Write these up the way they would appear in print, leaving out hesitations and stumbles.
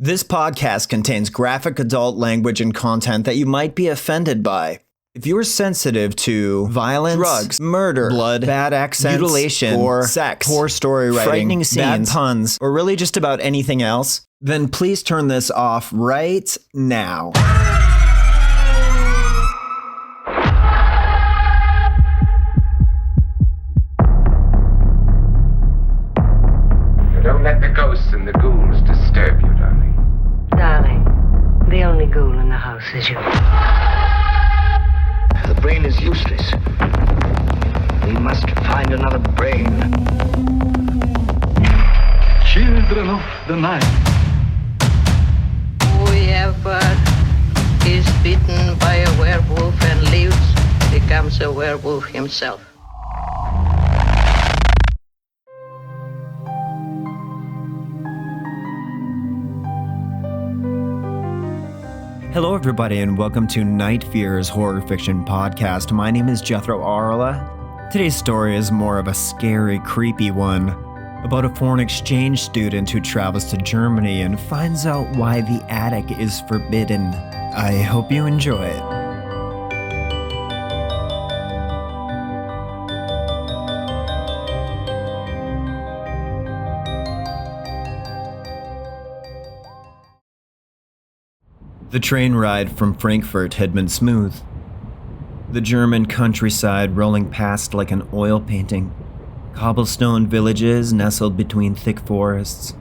This podcast contains graphic adult language and content that you might be offended by. If you are sensitive to violence, drugs, murder, blood, bad accents, mutilation, or sex, poor story writing, frightening scenes, bad puns, or really just about anything else, then please turn this off right now. Don't let the ghosts and the ghouls disturb you, darling. Darling, the only ghoul in the house is you. The brain is useless. We must find another brain. Children of the night. Whoever is bitten by a werewolf and lives becomes a werewolf himself. Hello everybody and welcome to Night Fear's horror fiction podcast. My name is Jethro Arla. Today's story is more of a scary, creepy one about a foreign exchange student who travels to Germany and finds out why the attic is forbidden. I hope you enjoy it. The train ride from Frankfurt had been smooth. The German countryside rolling past like an oil painting. Cobblestone villages nestled between thick forests.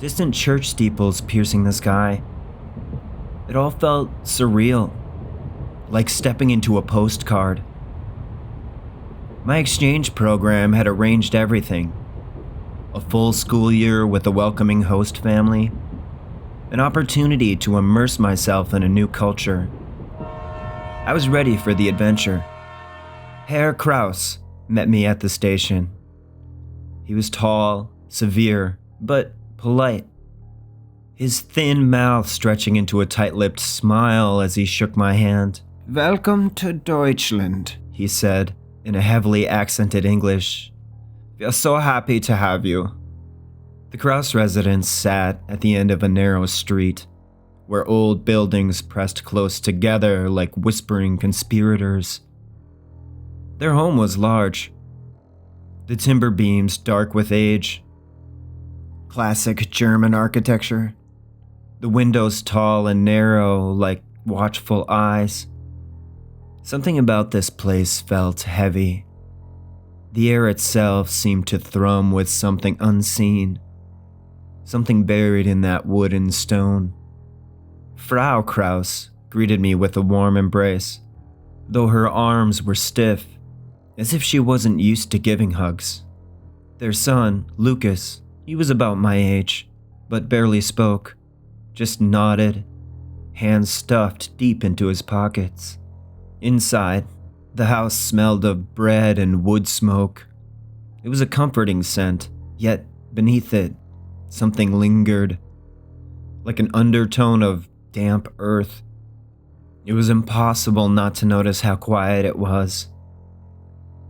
Distant church steeples piercing the sky. It all felt surreal, like stepping into a postcard. My exchange program had arranged everything. A full school year with a welcoming host family. An opportunity to immerse myself in a new culture. I was ready for the adventure. Herr Kraus met me at the station. He was tall, severe, but polite. His thin mouth stretching into a tight-lipped smile as he shook my hand. "Welcome to Deutschland," he said in a heavily accented English. "We're so happy to have you." The Kraus residence sat at the end of a narrow street, where old buildings pressed close together like whispering conspirators. Their home was large, the timber beams dark with age. Classic German architecture, the windows tall and narrow like watchful eyes. Something about this place felt heavy. The air itself seemed to thrum with something unseen. Something buried in that wood and stone. Frau Kraus greeted me with a warm embrace, though her arms were stiff, as if she wasn't used to giving hugs. Their son, Lucas, he was about my age, but barely spoke, just nodded, hands stuffed deep into his pockets. Inside, the house smelled of bread and wood smoke. It was a comforting scent, yet beneath it, something lingered, like an undertone of damp earth. It was impossible not to notice how quiet it was.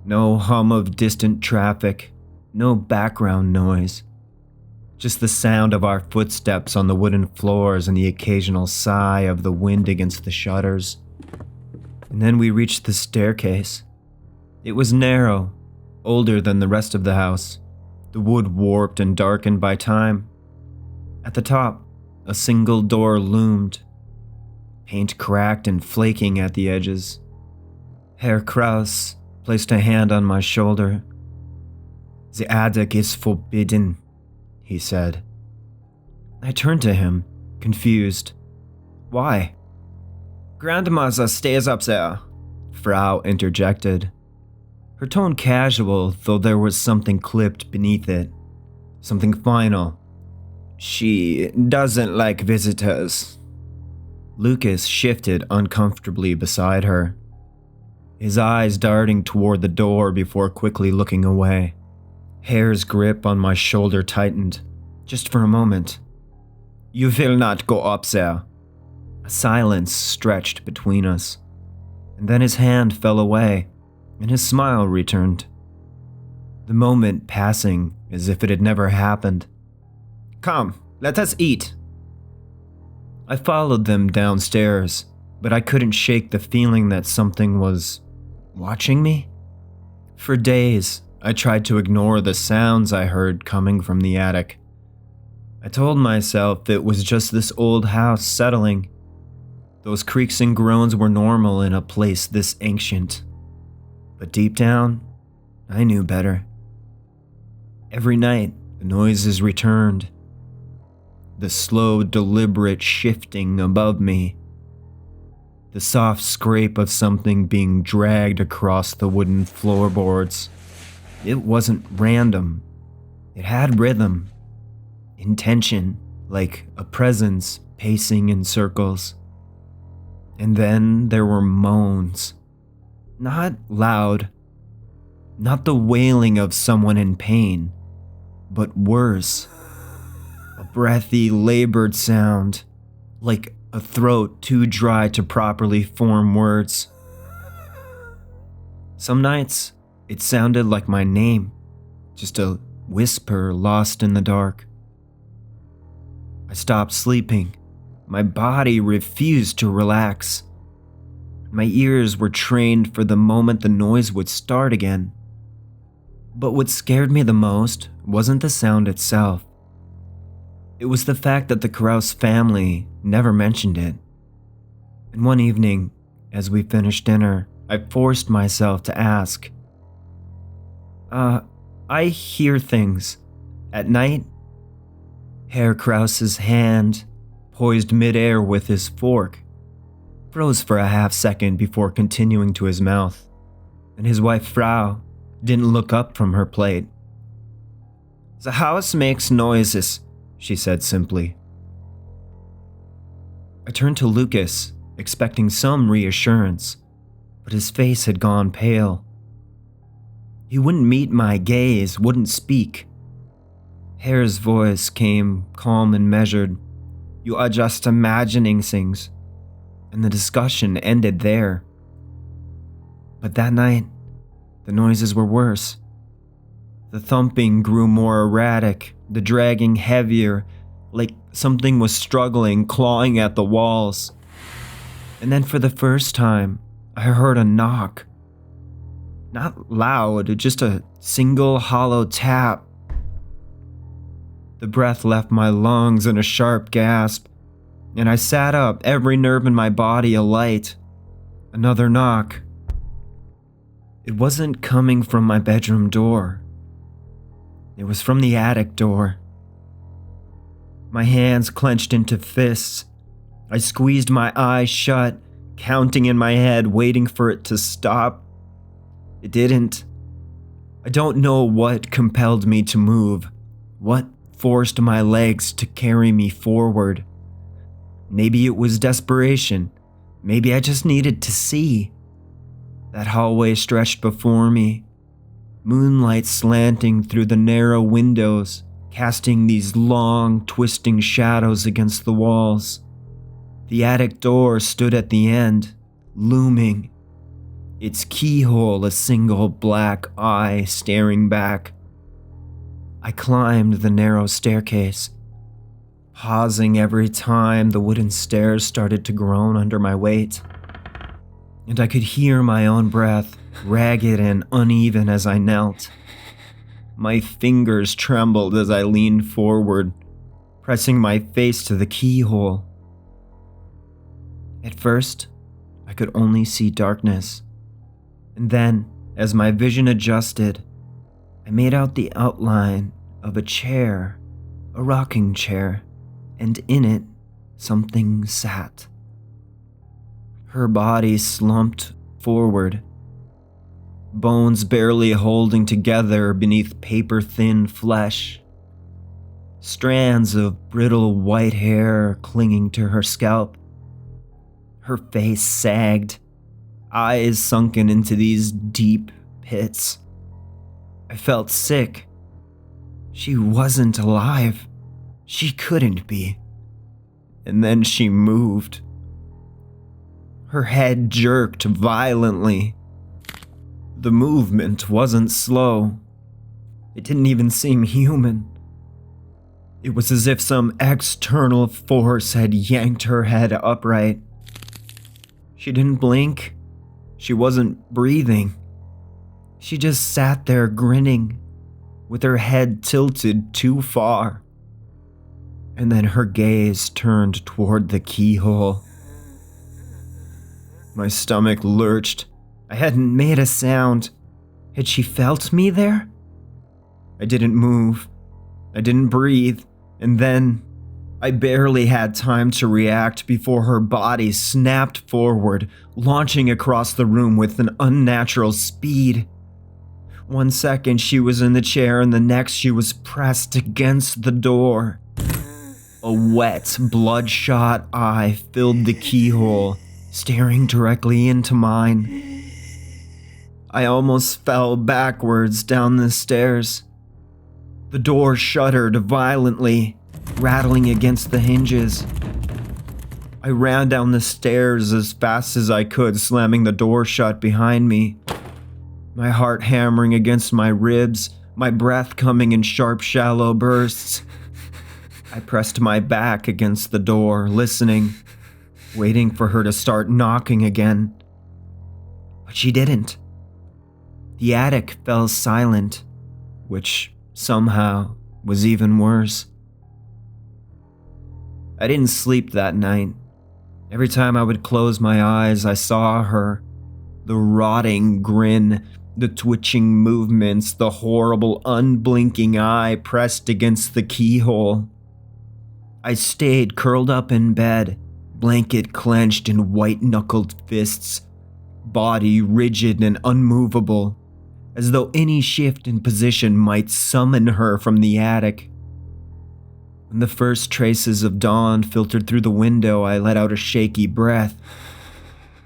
No hum of distant traffic, no background noise. Just the sound of our footsteps on the wooden floors and the occasional sigh of the wind against the shutters. And then we reached the staircase. It was narrow, older than the rest of the house. The wood warped and darkened by time. At the top, a single door loomed, paint cracked and flaking at the edges. Herr Kraus placed a hand on my shoulder. "The attic is forbidden," he said. I turned to him, confused. "Why?" "Grandmother stays up there," Frau interjected. Her tone casual, though there was something clipped beneath it. Something final. "She doesn't like visitors." Lucas shifted uncomfortably beside her, his eyes darting toward the door before quickly looking away. Hair's grip on my shoulder tightened, just for a moment. "You will not go up there." A silence stretched between us, and then his hand fell away. And his smile returned. The moment passing as if it had never happened. "Come, let us eat," I followed them downstairs, but I couldn't shake the feeling that something was watching me. For days, I tried to ignore the sounds I heard coming from the attic. I told myself it was just this old house settling. Those creaks and groans were normal in a place this ancient. But deep down, I knew better. Every night, the noises returned. The slow, deliberate shifting above me. The soft scrape of something being dragged across the wooden floorboards. It wasn't random. It had rhythm, intention, like a presence pacing in circles. And then there were moans. Not loud, not the wailing of someone in pain, but worse. A breathy, labored sound, like a throat too dry to properly form words. Some nights, it sounded like my name, just a whisper lost in the dark. I stopped sleeping. My body refused to relax. My ears were trained for the moment the noise would start again. But what scared me the most wasn't the sound itself. It was the fact that the Krause family never mentioned it. And one evening, as we finished dinner, I forced myself to ask, I hear things. At night? Herr Krause's hand, poised midair with his fork, froze for a half-second before continuing to his mouth, and his wife Frau didn't look up from her plate. "The house makes noises," she said simply. I turned to Lucas, expecting some reassurance, but his face had gone pale. He wouldn't meet my gaze, wouldn't speak. Herr's voice came calm and measured. "You are just imagining things." And the discussion ended there. But that night, the noises were worse. The thumping grew more erratic, the dragging heavier, like something was struggling, clawing at the walls. And then for the first time, I heard a knock. Not loud, just a single hollow tap. The breath left my lungs in a sharp gasp, and I sat up, every nerve in my body alight. Another knock. It wasn't coming from my bedroom door. It was from the attic door. My hands clenched into fists. I squeezed my eyes shut, counting in my head, waiting for it to stop. It didn't. I don't know what compelled me to move, what forced my legs to carry me forward. Maybe it was desperation. Maybe I just needed to see. That hallway stretched before me, moonlight slanting through the narrow windows, casting these long, twisting shadows against the walls. The attic door stood at the end, looming, its keyhole a single black eye staring back. I climbed the narrow staircase, pausing every time the wooden stairs started to groan under my weight. And I could hear my own breath, ragged and uneven as I knelt. My fingers trembled as I leaned forward, pressing my face to the keyhole. At first, I could only see darkness. And then, as my vision adjusted, I made out the outline of a chair, a rocking chair, and in it, something sat. Her body slumped forward, bones barely holding together beneath paper-thin flesh, strands of brittle white hair clinging to her scalp. Her face sagged, eyes sunken into these deep pits. I felt sick. She wasn't alive. She couldn't be. And then she moved. Her head jerked violently. The movement wasn't slow. It didn't even seem human. It was as if some external force had yanked her head upright. She didn't blink. She wasn't breathing. She just sat there grinning, with her head tilted too far. And then her gaze turned toward the keyhole. My stomach lurched. I hadn't made a sound. Had she felt me there? I didn't move. I didn't breathe. And then, I barely had time to react before her body snapped forward, launching across the room with an unnatural speed. 1 second she was in the chair and the next she was pressed against the door. A wet, bloodshot eye filled the keyhole, staring directly into mine. I almost fell backwards down the stairs. The door shuddered violently, rattling against the hinges. I ran down the stairs as fast as I could, slamming the door shut behind me. My heart hammering against my ribs, my breath coming in sharp, shallow bursts. I pressed my back against the door, listening, waiting for her to start knocking again. But she didn't. The attic fell silent, which somehow was even worse. I didn't sleep that night. Every time I would close my eyes, I saw her. The rotting grin, the twitching movements, the horrible unblinking eye pressed against the keyhole. I stayed curled up in bed, blanket clenched in white-knuckled fists, body rigid and unmovable, as though any shift in position might summon her from the attic. When the first traces of dawn filtered through the window, I let out a shaky breath,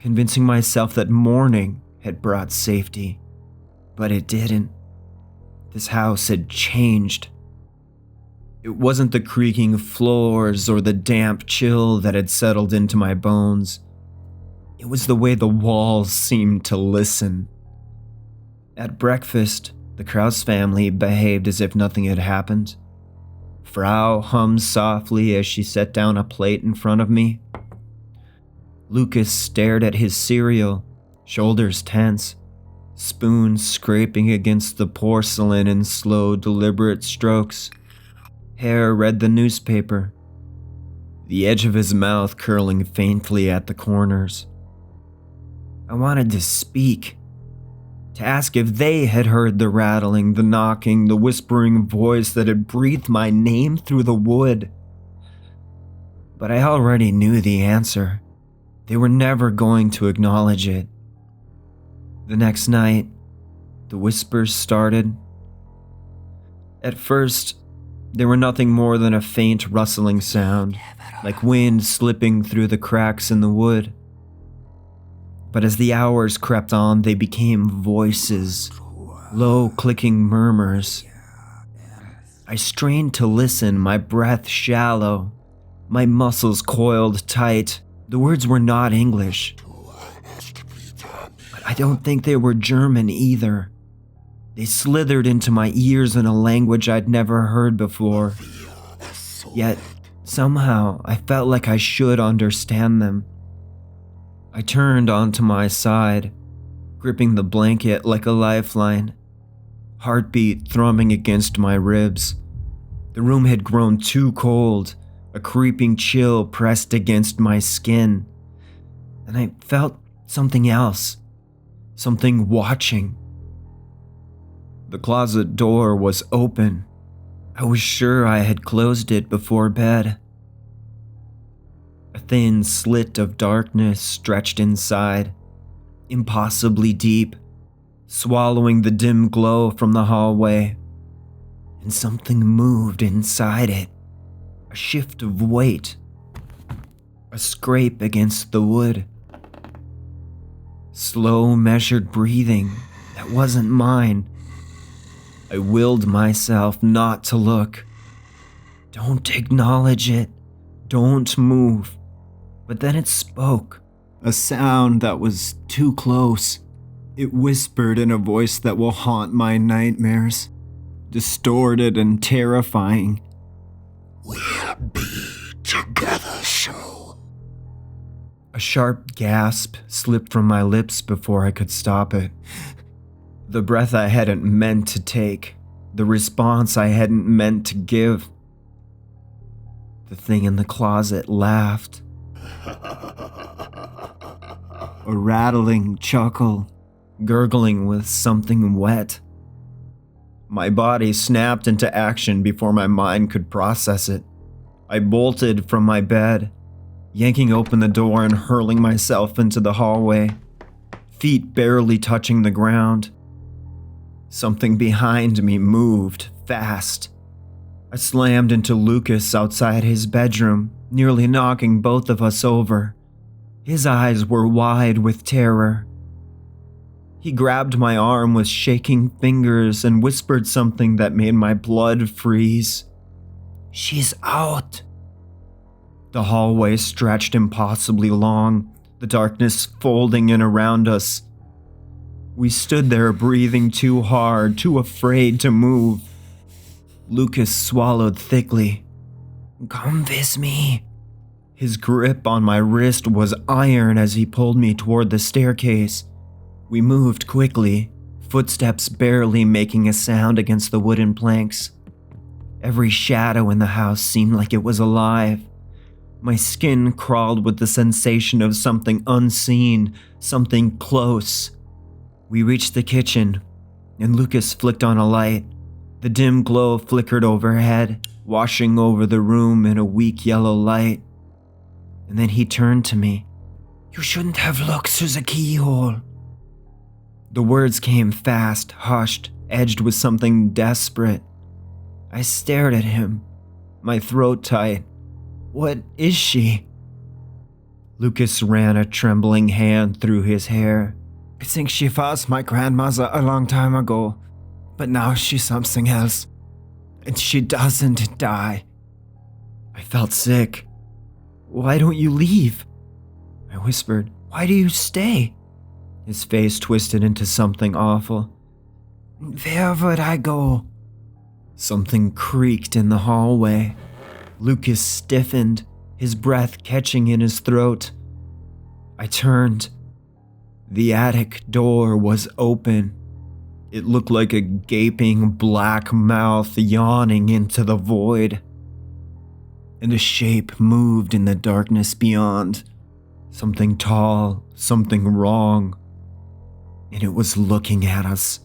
convincing myself that morning had brought safety. But it didn't. This house had changed. It wasn't the creaking floors or the damp chill that had settled into my bones. It was the way the walls seemed to listen. At breakfast, the Kraus family behaved as if nothing had happened. Frau hummed softly as she set down a plate in front of me. Lucas stared at his cereal, shoulders tense, spoon scraping against the porcelain in slow, deliberate strokes. Hare read the newspaper, the edge of his mouth curling faintly at the corners. I wanted to speak, to ask if they had heard the rattling, the knocking, the whispering voice that had breathed my name through the wood. But I already knew the answer. They were never going to acknowledge it. The next night, the whispers started. At first, they were nothing more than a faint rustling sound, like wind slipping through the cracks in the wood. But as the hours crept on, they became voices, low clicking murmurs. I strained to listen, my breath shallow, my muscles coiled tight. The words were not English. But I don't think they were German either. They slithered into my ears in a language I'd never heard before. Yet, somehow, I felt like I should understand them. I turned onto my side, gripping the blanket like a lifeline, heartbeat thrumming against my ribs. The room had grown too cold, a creeping chill pressed against my skin, and I felt something else, something watching. The closet door was open. I was sure I had closed it before bed. A thin slit of darkness stretched inside, impossibly deep, swallowing the dim glow from the hallway. And something moved inside it, a shift of weight, a scrape against the wood. Slow, measured breathing that wasn't mine. I willed myself not to look. Don't acknowledge it. Don't move. But then it spoke, a sound that was too close. It whispered in a voice that will haunt my nightmares, distorted and terrifying. We'll be together so. A sharp gasp slipped from my lips before I could stop it. The breath I hadn't meant to take, the response I hadn't meant to give. The thing in the closet laughed. A rattling chuckle, gurgling with something wet. My body snapped into action before my mind could process it. I bolted from my bed, yanking open the door and hurling myself into the hallway, feet barely touching the ground. Something behind me moved fast. I slammed into Lucas outside his bedroom, nearly knocking both of us over. His eyes were wide with terror. He grabbed my arm with shaking fingers and whispered something that made my blood freeze. "She's out." The hallway stretched impossibly long, the darkness folding in around us. We stood there breathing too hard, too afraid to move. Lucas swallowed thickly. "Come with me." His grip on my wrist was iron as he pulled me toward the staircase. We moved quickly, footsteps barely making a sound against the wooden planks. Every shadow in the house seemed like it was alive. My skin crawled with the sensation of something unseen, something close. We reached the kitchen, and Lucas flicked on a light. The dim glow flickered overhead, washing over the room in a weak yellow light. And then he turned to me. "You shouldn't have looked through the keyhole." The words came fast, hushed, edged with something desperate. I stared at him, my throat tight. "What is she?" Lucas ran a trembling hand through his hair. "I think she was my grandmother a long time ago, but now she's something else, and she doesn't die." I felt sick. "Why don't you leave?" I whispered. "Why do you stay?" His face twisted into something awful. "Where would I go?" Something creaked in the hallway. Lucas stiffened, his breath catching in his throat. I turned. The attic door was open. It looked like a gaping black mouth yawning into the void. And a shape moved in the darkness beyond. Something tall, something wrong. And it was looking at us.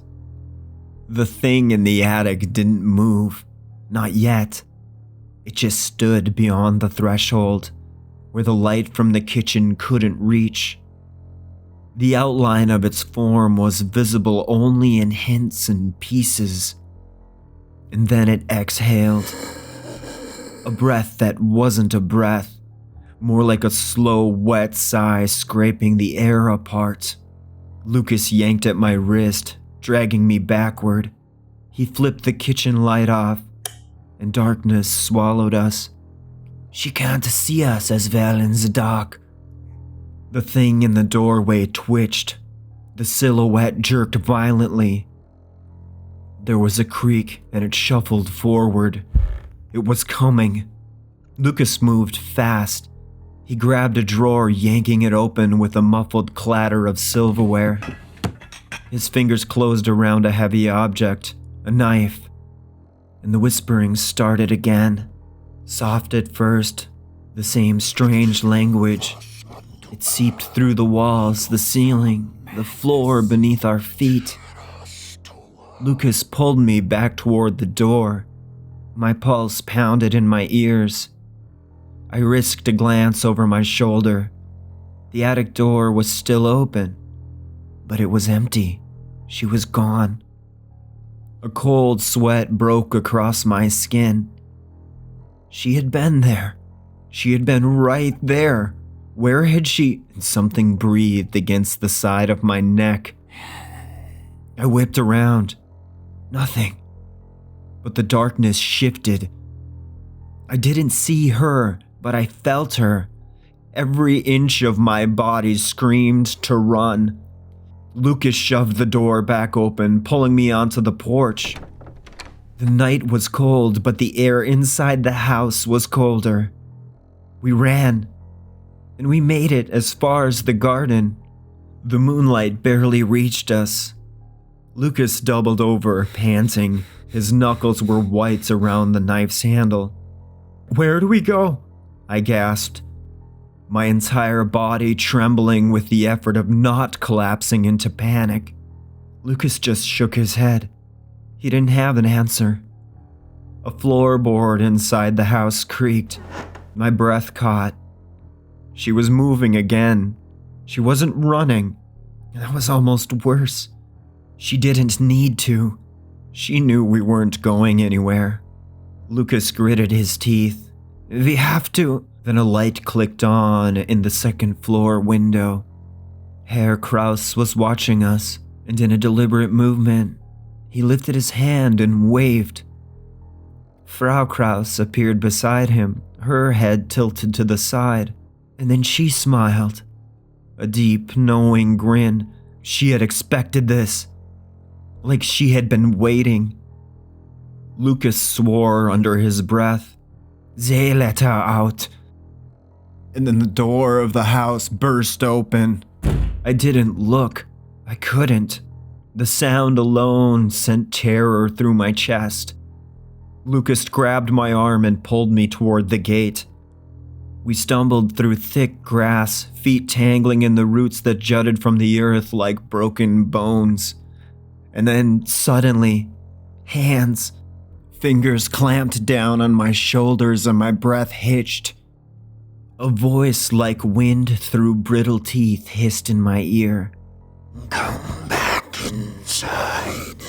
The thing in the attic didn't move. Not yet. It just stood beyond the threshold, where the light from the kitchen couldn't reach. The outline of its form was visible only in hints and pieces. And then it exhaled. A breath that wasn't a breath, more like a slow, wet sigh scraping the air apart. Lucas yanked at my wrist, dragging me backward. He flipped the kitchen light off, and darkness swallowed us. "She can't see us as well in the dark." The thing in the doorway twitched. The silhouette jerked violently. There was a creak, and it shuffled forward. It was coming. Lucas moved fast. He grabbed a drawer, yanking it open with a muffled clatter of silverware. His fingers closed around a heavy object, a knife, and the whispering started again. Soft at first, the same strange language. It seeped through the walls, the ceiling, the floor beneath our feet. Lucas pulled me back toward the door. My pulse pounded in my ears. I risked a glance over my shoulder. The attic door was still open, but it was empty. She was gone. A cold sweat broke across my skin. She had been there. She had been right there. Where had she? And something breathed against the side of my neck. I whipped around. Nothing. But the darkness shifted. I didn't see her, but I felt her. Every inch of my body screamed to run. Lucas shoved the door back open, pulling me onto the porch. The night was cold, but the air inside the house was colder. We ran, and we made it as far as the garden. The moonlight barely reached us. Lucas doubled over, panting. His knuckles were white around the knife's handle. "Where do we go?" I gasped, my entire body trembling with the effort of not collapsing into panic. Lucas just shook his head. He didn't have an answer. A floorboard inside the house creaked. My breath caught. She was moving again. She wasn't running. That was almost worse. She didn't need to. She knew we weren't going anywhere. Lucas gritted his teeth. "We have to." Then a light clicked on in the second floor window. Herr Kraus was watching us, and in a deliberate movement, he lifted his hand and waved. Frau Kraus appeared beside him, her head tilted to the side, and then she smiled. A deep, knowing grin. She had expected this. Like she had been waiting. Lucas swore under his breath. "They let her out." And then the door of the house burst open. I didn't look. I couldn't. The sound alone sent terror through my chest. Lucas grabbed my arm and pulled me toward the gate. We stumbled through thick grass, feet tangling in the roots that jutted from the earth like broken bones. And then, suddenly, hands. Fingers clamped down on my shoulders and my breath hitched. A voice like wind through brittle teeth hissed in my ear. Come back inside.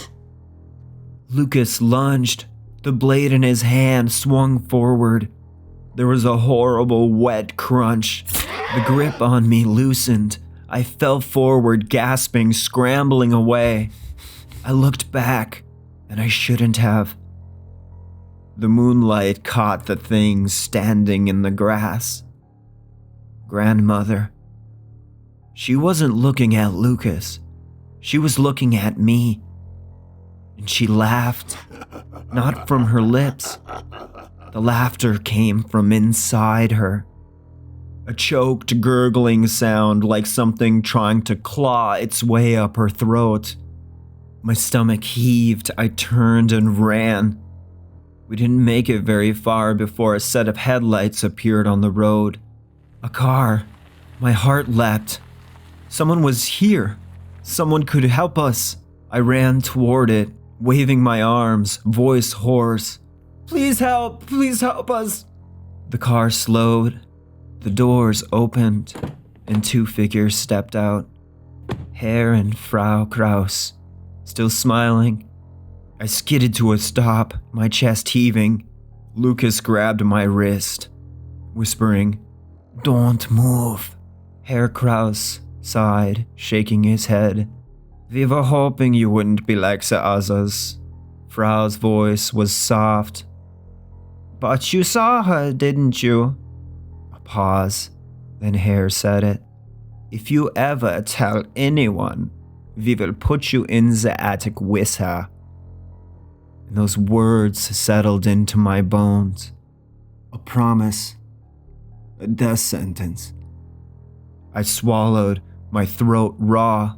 Lucas lunged. The blade in his hand swung forward. There was a horrible wet crunch. The grip on me loosened. I fell forward, gasping, scrambling away. I looked back, and I shouldn't have. The moonlight caught the thing standing in the grass. Grandmother. She wasn't looking at Lucas. She was looking at me. And she laughed, not from her lips. The laughter came from inside her. A choked, gurgling sound like something trying to claw its way up her throat. My stomach heaved. I turned and ran. We didn't make it very far before a set of headlights appeared on the road. A car. My heart leapt. Someone was here. Someone could help us. I ran toward it, waving my arms, voice hoarse. Please help us. The car slowed. The doors opened, and two figures stepped out. Herr and Frau Kraus, still smiling. I skidded to a stop, my chest heaving. Lucas grabbed my wrist, whispering, "Don't move." Herr Kraus sighed, shaking his head. "We were hoping you wouldn't be like the others." Frau's voice was soft. "But you saw her, didn't you?" A pause, then Herr said it. "If you ever tell anyone, we will put you in the attic with her." And those words settled into my bones. A promise. A death sentence. I swallowed, my throat raw.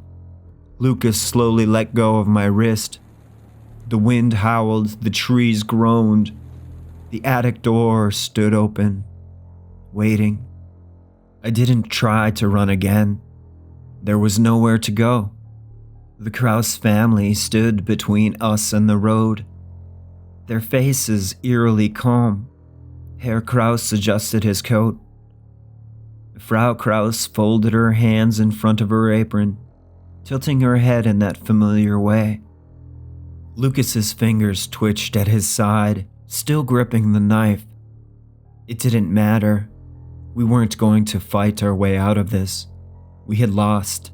Lucas slowly let go of my wrist. The wind howled, the trees groaned. The attic door stood open, waiting. I didn't try to run again. There was nowhere to go. The Kraus family stood between us and the road, their faces eerily calm. Herr Kraus adjusted his coat. Frau Kraus folded her hands in front of her apron, tilting her head in that familiar way. Lucas's fingers twitched at his side, still gripping the knife. It didn't matter. We weren't going to fight our way out of this. We had lost.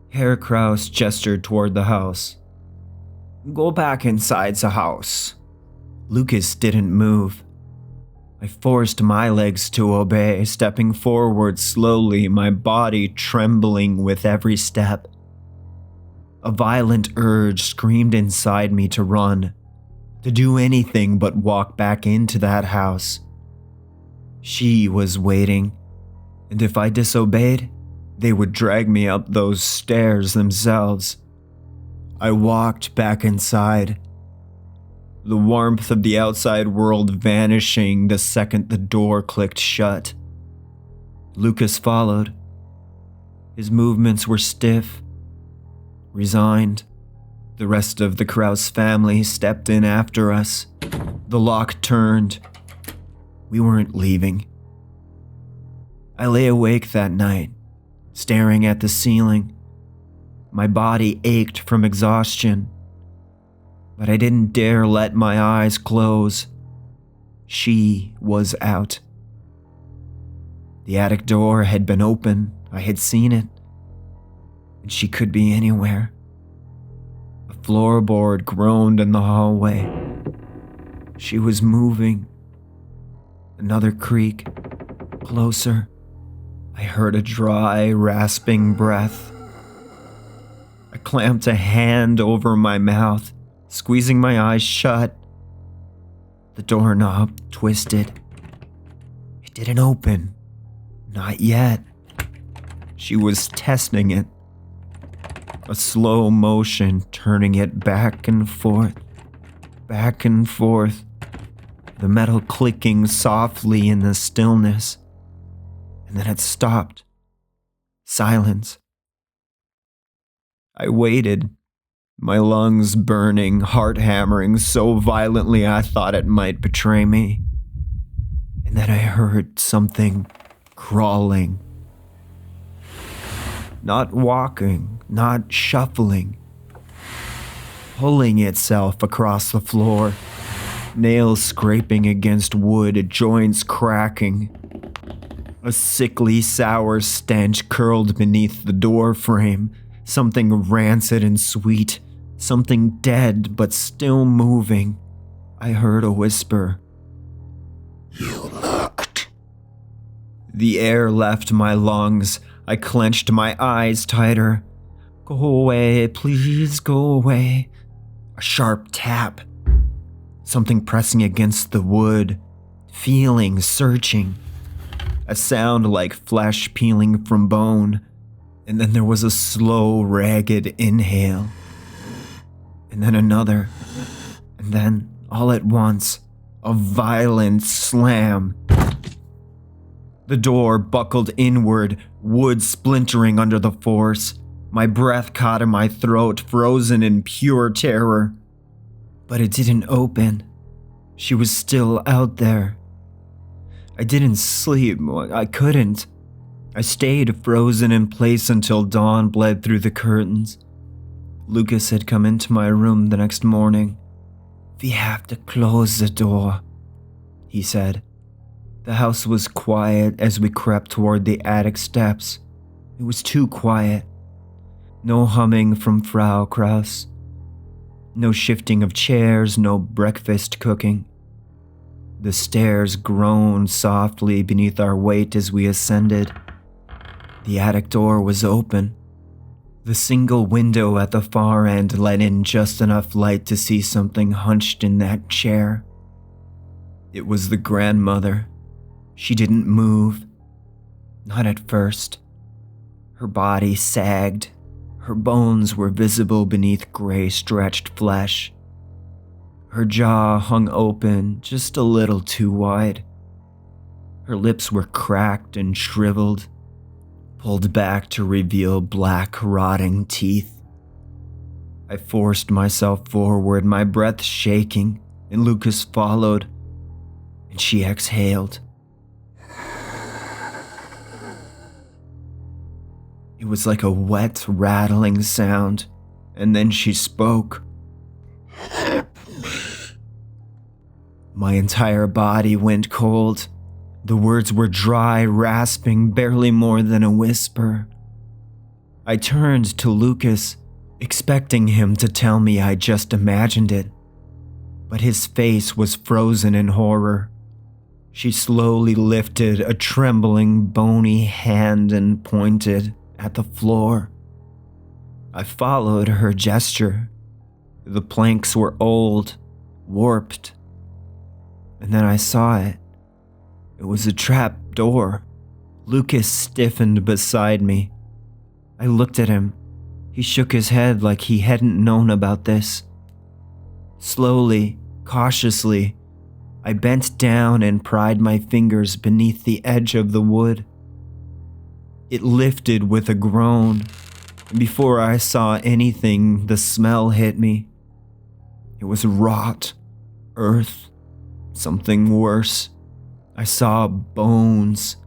Herr Kraus gestured toward the house. "Go back inside the house." Lucas didn't move. I forced my legs to obey, stepping forward slowly, my body trembling with every step. A violent urge screamed inside me to run, to do anything but walk back into that house. She was waiting, and if I disobeyed, they would drag me up those stairs themselves. I walked back inside, the warmth of the outside world vanishing the second the door clicked shut. Lucas followed. His movements were stiff, resigned. The rest of the Kraus family stepped in after us. The lock turned. We weren't leaving. I lay awake that night, staring at the ceiling. My body ached from exhaustion, but I didn't dare let my eyes close. She was out. The attic door had been open. I had seen it, and she could be anywhere. A floorboard groaned in the hallway. She was moving. Another creak. Closer. I heard a dry, rasping breath. I clamped a hand over my mouth, squeezing my eyes shut. The doorknob twisted. It didn't open. Not yet. She was testing it. A slow motion, turning it back and forth, back and forth. The metal clicking softly in the stillness. And then it stopped. Silence. I waited, my lungs burning, heart hammering so violently I thought it might betray me. And then I heard something crawling. Not walking, not shuffling. Pulling itself across the floor. Nails scraping against wood, joints cracking. A sickly, sour stench curled beneath the door frame. Something rancid and sweet. Something dead, but still moving. I heard a whisper. You looked. The air left my lungs. I clenched my eyes tighter. Go away, please go away. A sharp tap. Something pressing against the wood. Feeling, searching. A sound like flesh peeling from bone. And then there was a slow, ragged inhale. And then another. And then, all at once, a violent slam. The door buckled inward, wood splintering under the force. My breath caught in my throat, frozen in pure terror. But it didn't open. She was still out there. I didn't sleep. I couldn't. I stayed frozen in place until dawn bled through the curtains. Lucas had come into my room the next morning. "We have to close the door," he said. The house was quiet as we crept toward the attic steps. It was too quiet. No humming from Frau Kraus. No shifting of chairs, no breakfast cooking. The stairs groaned softly beneath our weight as we ascended. The attic door was open. The single window at the far end let in just enough light to see something hunched in that chair. It was the grandmother. She didn't move. Not at first. Her body sagged. Her bones were visible beneath gray, stretched flesh. Her jaw hung open just a little too wide. Her lips were cracked and shriveled, pulled back to reveal black, rotting teeth. I forced myself forward, my breath shaking, and Lucas followed, and she exhaled. It was like a wet, rattling sound, and then she spoke. My entire body went cold. The words were dry, rasping, barely more than a whisper. I turned to Lucas, expecting him to tell me I just imagined it, but his face was frozen in horror. She slowly lifted a trembling, bony hand and pointed at the floor. I followed her gesture. The planks were old, warped. And then I saw it. It was a trap door. Lucas stiffened beside me. I looked at him. He shook his head like he hadn't known about this. Slowly, cautiously, I bent down and pried my fingers beneath the edge of the wood. It lifted with a groan. Before I saw anything, the smell hit me. It was rot, earth, something worse. I saw bones,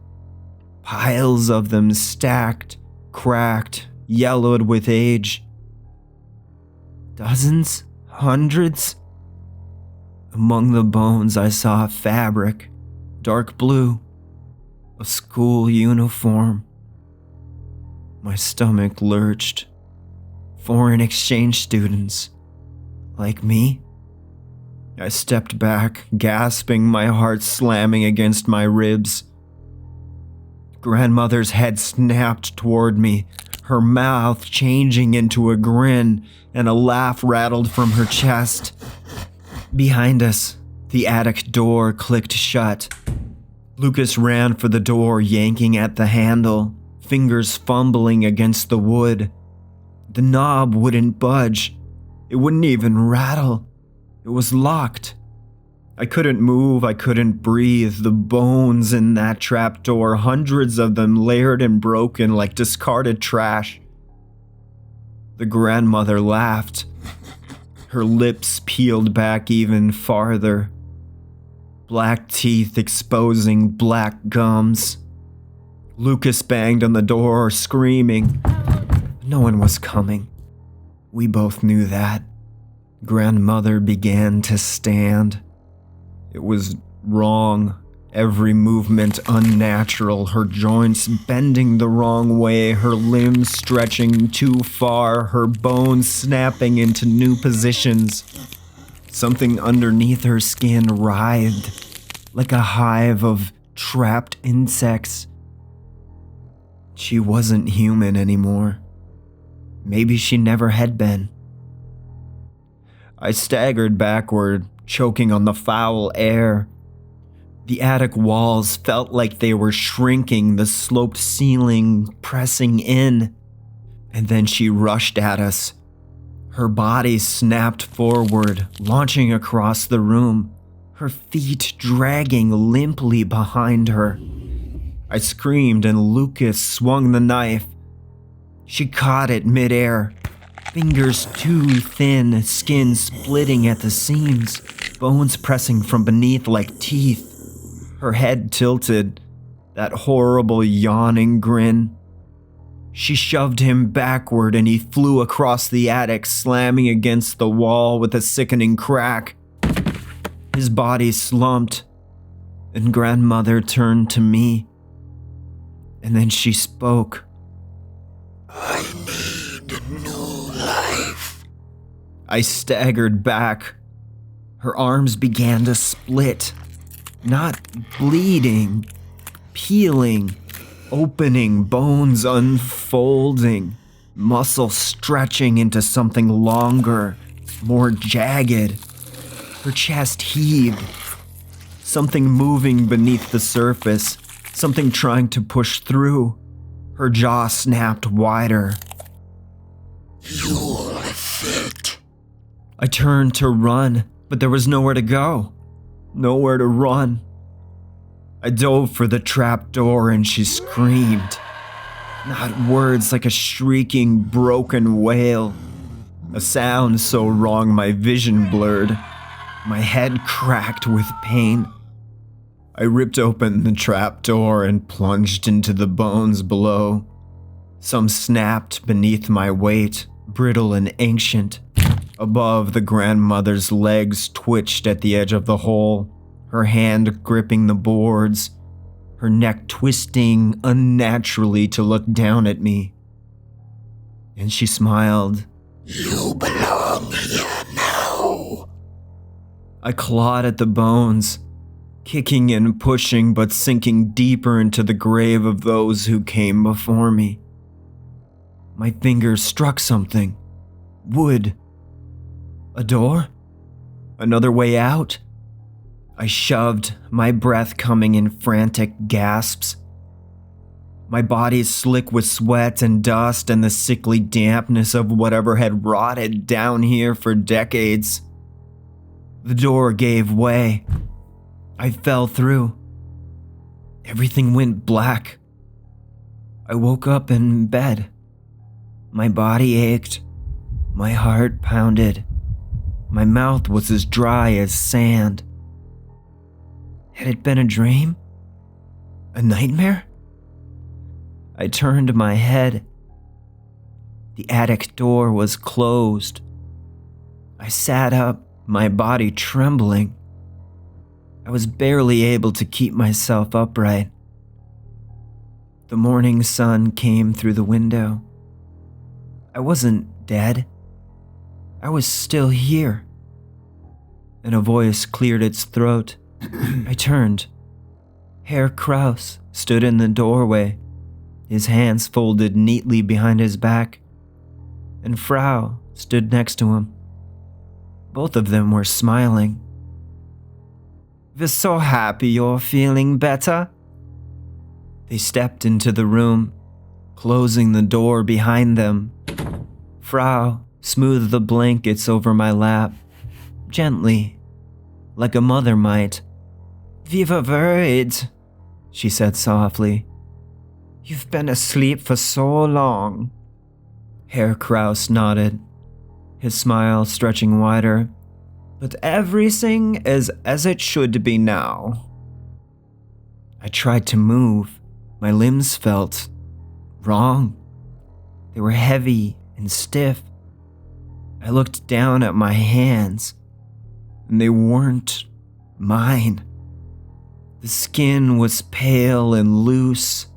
piles of them stacked, cracked, yellowed with age. Dozens? Hundreds? Among the bones I saw fabric, dark blue, a school uniform. My stomach lurched. Foreign exchange students, like me? I stepped back, gasping, my heart slamming against my ribs. Grandmother's head snapped toward me, her mouth changing into a grin, and a laugh rattled from her chest. Behind us, the attic door clicked shut. Lucas ran for the door, yanking at the handle, fingers fumbling against the wood. The knob wouldn't budge. It wouldn't even rattle. It was locked. I couldn't move, I couldn't breathe. The bones in that trapdoor, hundreds of them layered and broken like discarded trash. The grandmother laughed. Her lips peeled back even farther. Black teeth exposing black gums. Lucas banged on the door, screaming. No one was coming. We both knew that. Grandmother began to stand. It was wrong. Every movement unnatural, her joints bending the wrong way, her limbs stretching too far, her bones snapping into new positions. Something underneath her skin writhed, like a hive of trapped insects. She wasn't human anymore. Maybe she never had been. I staggered backward, choking on the foul air. The attic walls felt like they were shrinking, the sloped ceiling pressing in. And then she rushed at us. Her body snapped forward, launching across the room, her feet dragging limply behind her. I screamed and Lucas swung the knife. She caught it midair, fingers too thin, skin splitting at the seams, bones pressing from beneath like teeth. Her head tilted, that horrible yawning grin. She shoved him backward and he flew across the attic, slamming against the wall with a sickening crack. His body slumped, and grandmother turned to me. And then she spoke. I need new life. I staggered back. Her arms began to split. Not bleeding, peeling, opening, bones unfolding, muscle stretching into something longer, more jagged. Her chest heaved. Something moving beneath the surface, something trying to push through. Her jaw snapped wider. You're fit. I turned to run, but there was nowhere to go. Nowhere to run. I dove for the trap door and she screamed. Not words, like a shrieking, broken wail. A sound so wrong my vision blurred. My head cracked with pain. I ripped open the trap door and plunged into the bones below. Some snapped beneath my weight, brittle and ancient. Above, the grandmother's legs twitched at the edge of the hole, her hand gripping the boards, her neck twisting unnaturally to look down at me. And she smiled. You belong here now. I clawed at the bones, kicking and pushing but sinking deeper into the grave of those who came before me. My fingers struck something. Wood. A door? Another way out? I shoved, my breath coming in frantic gasps. My body slick with sweat and dust and the sickly dampness of whatever had rotted down here for decades. The door gave way. I fell through. Everything went black. I woke up in bed. My body ached. My heart pounded. My mouth was as dry as sand. Had it been a dream? A nightmare? I turned my head. The attic door was closed. I sat up, my body trembling. I was barely able to keep myself upright. The morning sun came through the window. I wasn't dead. I was still here. And a voice cleared its throat. I turned. Herr Kraus stood in the doorway, his hands folded neatly behind his back, and Frau stood next to him. Both of them were smiling. "We're so happy you're feeling better." They stepped into the room, closing the door behind them. Frau smoothed the blankets over my lap, gently, like a mother might. "We were worried," she said softly. "You've been asleep for so long." Herr Kraus nodded, his smile stretching wider. "But everything is as it should be now." I tried to move. My limbs felt wrong. They were heavy and stiff. I looked down at my hands, and they weren't mine. The skin was pale and loose,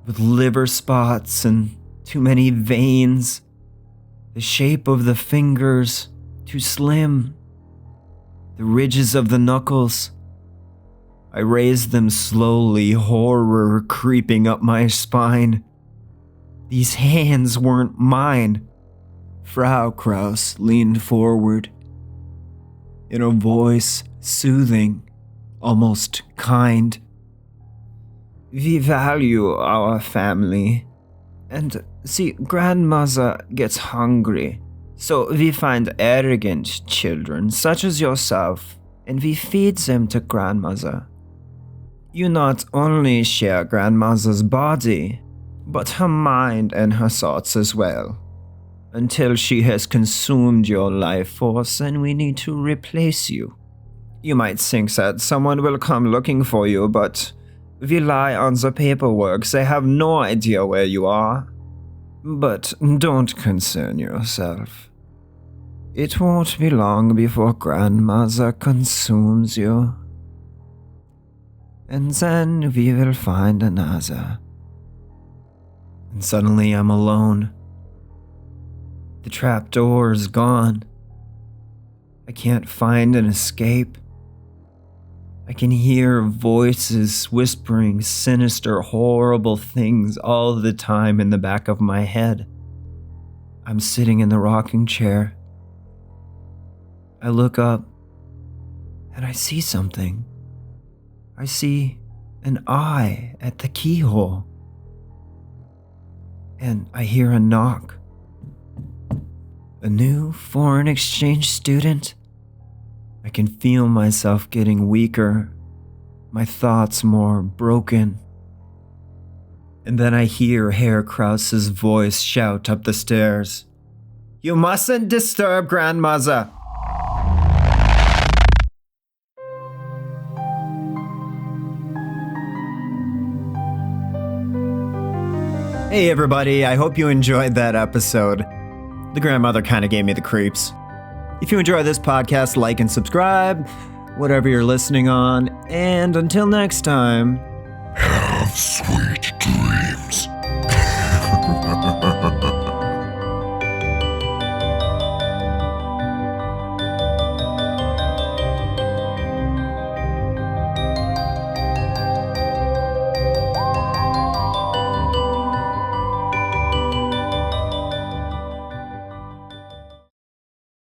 with liver spots and too many veins. The shape of the fingers too slim. The ridges of the knuckles. I raised them slowly, horror creeping up my spine. These hands weren't mine. Frau Kraus leaned forward. In a voice soothing, almost kind. "We value our family. And see, grandmother gets hungry. So we find arrogant children, such as yourself, and we feed them to grandmother. You not only share grandmother's body, but her mind and her thoughts as well. Until she has consumed your life force and we need to replace you. You might think that someone will come looking for you, but we lie on the paperwork. They have no idea where you are. But don't concern yourself. It won't be long before grandmother consumes you. And then we will find another." And suddenly I'm alone. The trap door is gone. I can't find an escape. I can hear voices whispering sinister, horrible things all the time in the back of my head. I'm sitting in the rocking chair. I look up, and I see something. I see an eye at the keyhole. And I hear a knock. A new foreign exchange student? I can feel myself getting weaker, my thoughts more broken. And then I hear Herr Kraus's voice shout up the stairs. "You mustn't disturb grandmother!" Hey everybody, I hope you enjoyed that episode. The grandmother kind of gave me the creeps. If you enjoy this podcast, like and subscribe, whatever you're listening on, and until next time, Have sweet dreams.